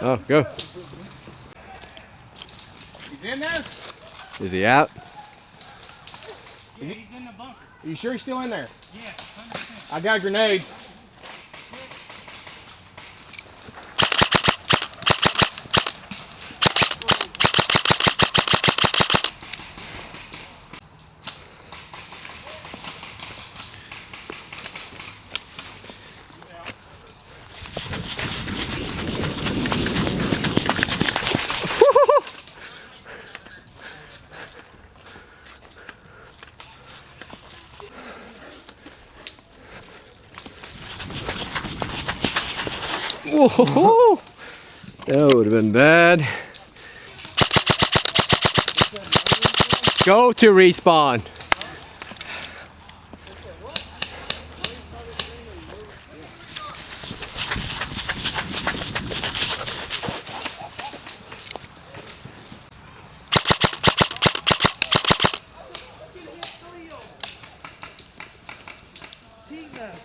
Oh, go. He's in there? Is he out? Yeah, he's in the bunker. Are you sure he's still in there? Yeah, 100%. I got a grenade. Whoa! That would have been bad. Go to respawn.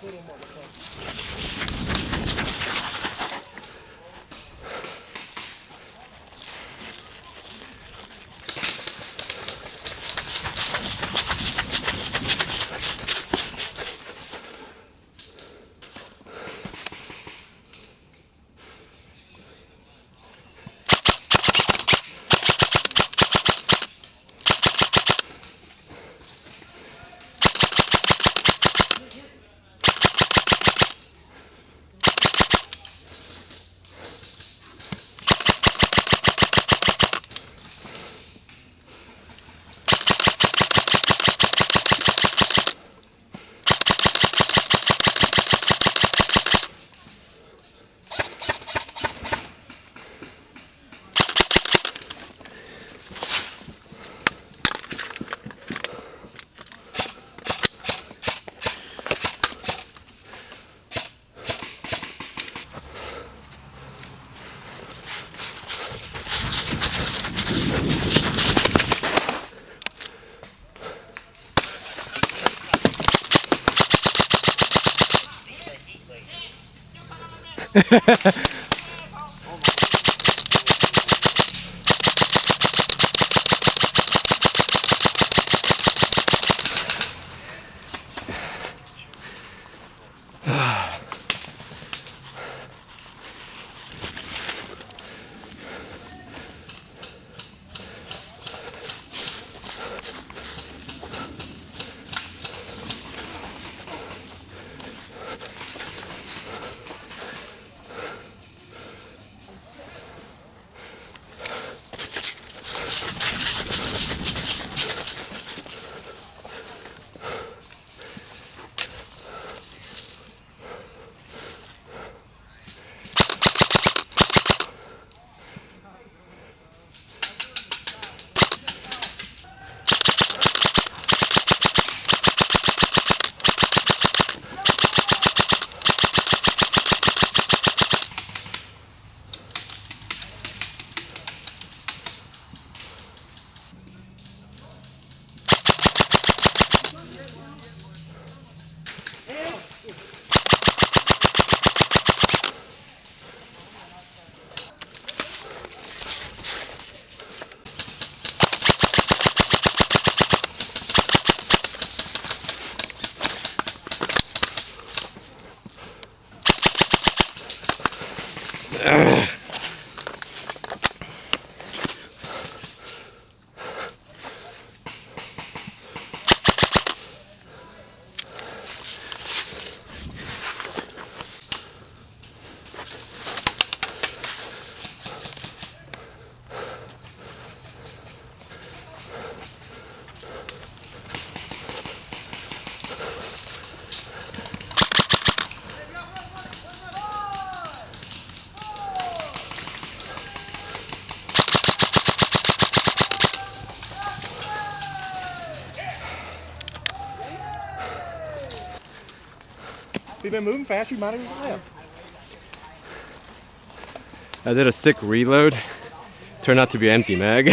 Little motherfucker. If you've been moving fast, you might have even left. I did a sick reload. Turned out to be empty mag.